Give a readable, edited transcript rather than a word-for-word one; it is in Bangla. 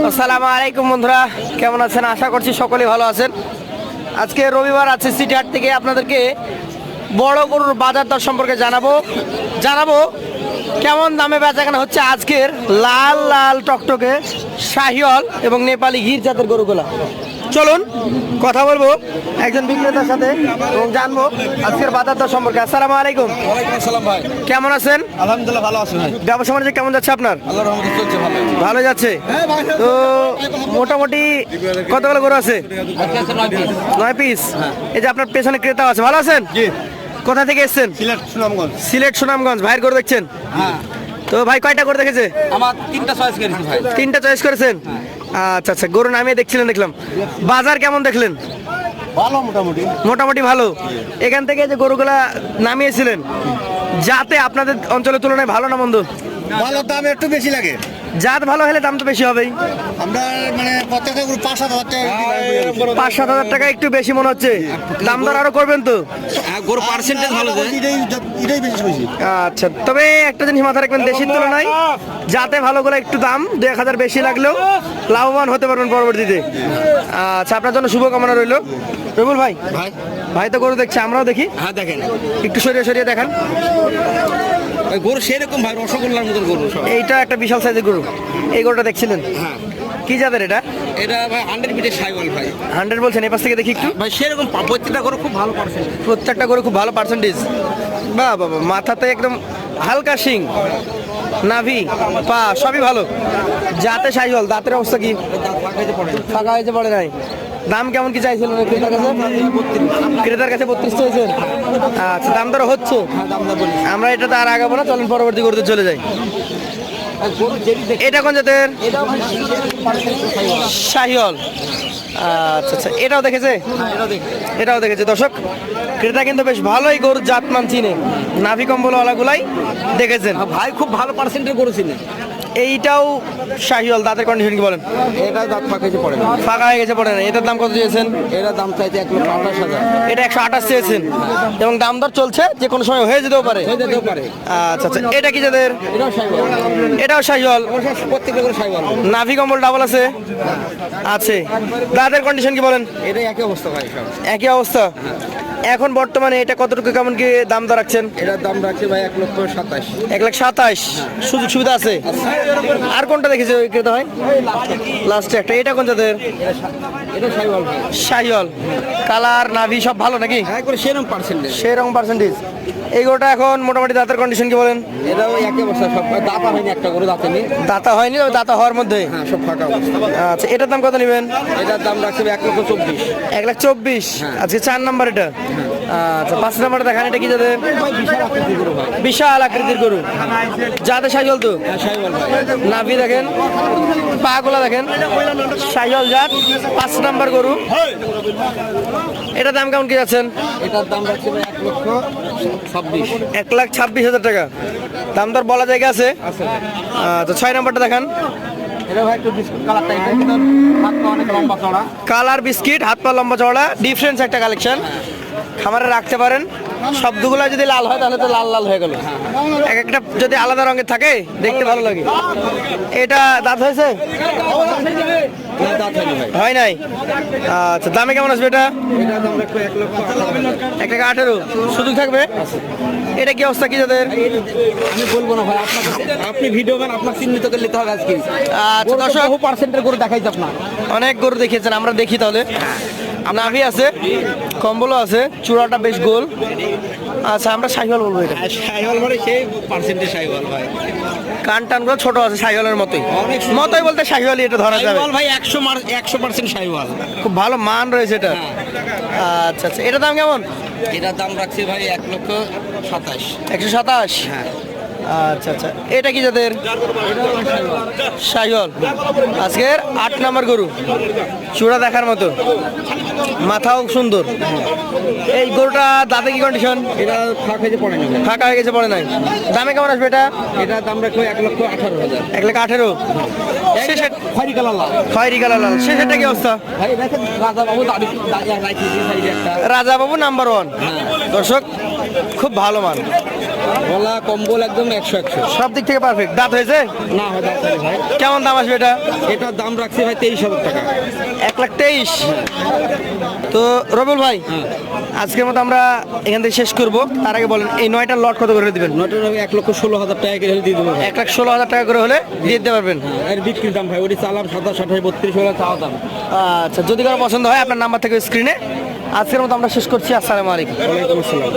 আসসালামু আলাইকুম বন্ধুরা, কেমন আছেন? আশা করছি সকলেই ভালো আছেন। আজকে রবিবার আছে, সিটি হাট থেকে আপনাদেরকে বড় গরুর বাজার দর সম্পর্কে জানাবো কেমন দামে বেচাকেনা হচ্ছে আজকের লাল লাল টকটকে শাহিওয়াল এবং নেপালি গির জাতের গরুগুলা। চলুন কথা বলবো একজন বিক্রেতার সাথে এবং জানবো আজকের বাজার দর সম্পর্কে। আসসালামু আলাইকুম। ওয়ালাইকুম আসসালাম ভাই। কেমন আছেন? আলহামদুলিল্লাহ ভালো আছি ভাই। ব্যবসা বাণিজ্য কেমন যাচ্ছে আপনার? আল্লাহর রহমতে চলছে ভালো। ভালো যাচ্ছে তো। মোটামুটি কতগুলো গরু আছে? 9 পিস। এই যে আপনার পেছনে ক্রেতা আছে, ভালো আছেন? জি। কোথা থেকে এসেছেন? সিলেট সুনামগঞ্জ। সিলেট সুনামগঞ্জ। ভাইয়ের গরু দেখছেন? হ্যাঁ। তো ভাই কয়টা গরু দেখেছে? আমার 3টা চয়েস করেছি ভাই। 3টা চয়েস করেছেন? আচ্ছা আচ্ছা, গরু নামিয়ে দেখছিলেন, দেখলাম। বাজার কেমন দেখলেন? ভালো মোটামুটি। মোটামুটি ভালো। এখান থেকে যে গরুগুলা নামিয়েছিলেন, যাতে আপনাদের অঞ্চলের তুলনায় ভালো না মন্দ? ভালো, দাম একটু বেশি লাগে। জাত ভালো হলে দাম তো বেশি হবেই। আমরা মানে প্রত্যেকটা গরু 5-7 হাজার টাকা। 5-7 হাজার টাকা একটু বেশি মনে হচ্ছে। দাম দর আরো করবেন তো? গরু পার্সেন্টেজ ভালো যে এটাই বেশি বেশি। আচ্ছা, তবে একটা জিনিস মাথায় রাখবেন, দেশের তুলনায় যাতে ভালোগুলো একটু দাম 2-1000 বেশি লাগলেও লাভবান হতে পারবেন পরবর্তীতে। আচ্ছা, আপনার জন্য শুভকামনা রইল। রবিউল ভাই, ভাই তো গরু দেখছে, আমরাও দেখি। হ্যাঁ দেখেন, একটু সরিয়ে সরিয়ে দেখান। গরু সেরকম ভাই, রসগোল্লার মতন গরু সব। এইটা একটা বিশাল সাইজের গরু। এই গরুটা দেখছিলেন? হ্যাঁ। কি জাতের এটা? এটা ভাই 100 ফিটের সাইওয়াল ভাই। 100 বলছেন? এই পাশ থেকে দেখি একটু। ভাই সেরকম প্রত্যেকটা গরু খুব ভালো পার্সেন্টেজ। প্রত্যেকটা গরু খুব ভালো পার্সেন্টেজ। বাহ বাবা, মাথাতে একদম হালকা শিং, নাভি, পা সবই ভালো। জাতে শাহিওয়াল। দাঁতের অবস্থা কি? ফাঁকা হয়েছে, পড়ে নাই। দাম কেমন কি চাইছিলেন ক্রেতার কাছে? ক্রেতার কাছে 32 চাইছেন। আচ্ছা, দাম দর হচ্ছে। আমরা এটা তো আর আগাবো না, চলেন পরবর্তী গরুতে চলে যাই। এটা কোন জাতের? শাহিওয়াল। আচ্ছা আচ্ছা, এটাও দেখেছে? এটাও দেখেছে। দর্শক, ক্রেতা কিন্তু বেশ ভালোই গরুর জাতমান চিনে। নাভি কম্বলওয়ালাগুলাই দেখেছেন। ভাই খুব ভালো পার্সেন্টেজ গরু ছিল। এইটাও শাহিওয়াল। দাঁতের কন্ডিশন কি বলেন? এটা দাঁত ফাঁকা হয়েছে পড়ে না। ফাঁকা হয়ে গেছে, পড়ে না। এটার দাম কত চেয়েছেন? এটার দাম চাইছে 1,28,000। এটা 128 চেয়েছেন এবং দাম দর চলছে, যে কোনো সময় হয়ে যেতেও পারে। হয়ে যেতেও পারে। আচ্ছা আচ্ছা, এটা কি যাদের? এটাও সাইওয়াল। এটাও শাহিওয়াল। প্রত্যেকটা গরু সাইওয়াল। নাভি কম্বল ডাবল আছে? আছে। দাঁতের কন্ডিশন কি বলেন? এটাই একই অবস্থা ভাই সব। একই অবস্থা। এখন বর্তমানে এটা কতটুকু কেমন কি দাম দর রাখছেন? এটার দাম রাখছে ভাই 1,27,000। 1,27,000। সুযোগ সুবিধা আছে? আর কোনটা দেখেছে ওই ক্রেতা হয়? লাস্টে একটা। এটা কোন জাতের? এটা সাইওয়াল ভাই। শাহিওয়াল। কালার, নাভি সব ভালো নাকি? হ্যাঁ করে সেরকম পার্সেন্টেজ। সেরকম পার্সেন্টেজ। এই গরুটা এখন মোটামুটি দাঁতের কন্ডিশন কি বলেন? এটাও একই অবস্থা সব। দাঁতা হয়নি, একটা গরু দাঁতে নেই। দাঁতা হয়নি, তবে দাঁতা হওয়ার মধ্যে। হ্যাঁ সব ফাঁকা অবস্থা। আচ্ছা, এটার দাম কত নেবেন? এটার দাম রাখছে 1,24,000। 1,24,000। আজকে 4 নাম্বার এটা। আচ্ছা, 5 নাম্বার দেখান। এটা কি যাদের? বিশাল আকৃতির গরু ভাই। বিশাল আকৃতির গরু। যাতে শাহিওয়াল তো? হ্যাঁ সাইওয়াল ভাই। নাভি দেখেন, পা গুলা দেখেন, শাহিওয়াল জাত। 5 নাম্বার গরু। এটার দাম কেমন কি যাচ্ছেন? এটার দাম রাখছে ভাই 1,26,000। 1,26,000 টাকা। দাম দর বলা জায়গা আছে। আচ্ছা, 6 নাম্বারটা দেখান। এটা ভাই একটু বিস্কুট কালার টাইপের, কিন্তু হাতটা অনেক লম্বা চড়া। কালার বিস্কিট, হাত পা লম্বা চওড়া, ডিফারেন্স একটা কালেকশন। খামারে রাখতে পারেন। শব্দগুলো যদি লাল হয় তাহলে তো লাল লাল হয়ে গেল। এক একটা যদি আলাদা রঙের থাকে দেখতে ভালো লাগে। এটা দাঁত হয়েছে? না দাঁত হয়নি ভাই। হয় নাই। আচ্ছা, দামে কেমন আসবে এটা? এটার দাম রাখবে 1,18,000। 1,18,000 সুযোগ থাকবে? এটা কি অবস্থা কি যাদের? আমি বলবো না ভাই, আপনি ভিডিও ম্যান, আপনার চিহ্নিত করে নিতে হবে আজকে। আচ্ছা দর্শক, বহু পার্সেন্টের গরু দেখাইছে আপনার। অনেক গরু দেখিয়েছেন, আমরা দেখি তাহলে। নাভি আছে, কম্বলও আছে, চূড়াটা বেশ গোল। আচ্ছা, আমরা শাহিওয়াল বলবো এটা। সাইওয়াল মানে সেই পার্সেন্টেজ সাইওয়াল ভাই। কান টানগুলো ছোট আছে শাহিওয়ালের মতোই। মতোই বলতে শাহিওয়ালই এটা ধরা যাবে। সাইওয়াল ভাই 100% সাইওয়াল। খুব ভালো মান রয়েছে এটা। আচ্ছা আচ্ছা, এটার দাম কেমন? এটার দাম রাখছে ভাই 1,27,000। 127। হ্যাঁ। আচ্ছা আচ্ছা, এটা কি যাদের? শাহিওয়াল। আজকের 8 নাম্বার গরু। চূড়া দেখার মতো, মাথাও সুন্দর। এই গরুটা দাঁতে কি কন্ডিশন? এটা ফাঁক হয়েছে পড়ে নেবে। ফাঁকা হয়ে গেছে, পড়ে নাই। দামে কেমন আসবে এটা? এটার দাম রাখবে 1,18,000। 1,18,000। শেষে খয়রি কালার লাল। খয়েরি কালার লাল। শেষেরটা কি অবস্থা? ভাই দেখেন রাজা বাবু দাঁড়িয়ে রাখি সাইডে একটা। রাজা বাবু নাম্বার 1। দর্শক, খুব ভালো মান। গলা কম্বল একদম 100 সব দিক থেকে পারফেক্ট। দাঁত হয়েছে? না হয় দাঁত হয়নি ভাই। কেমন দাম আসবে এটা? এটার দাম রাখছি ভাই 23,000 টাকা। 1,23,000। তো রবিউল ভাই, আজকের মতো আমরা এখান থেকে শেষ করব। তার আগে বলেন এই 9টা লট কত করে দিবেন? নটার আমি 1,16,000 টাকা করে হলে দিয়ে দেবো ভাই। 1,16,000 টাকা করে হলে দিয়ে দিতে পারবেন। এর বিক্রির দাম ভাই ওটি চালাম 27, 28, 32 হলে চাওয়া দাম। আচ্ছা, যদি কারো পছন্দ হয় আপনার নাম্বার থেকে স্ক্রিনে। আজকের মতো আমরা শেষ করছি। আসসালামু আলাইকুম। ওয়ালাইকুম আসসালাম।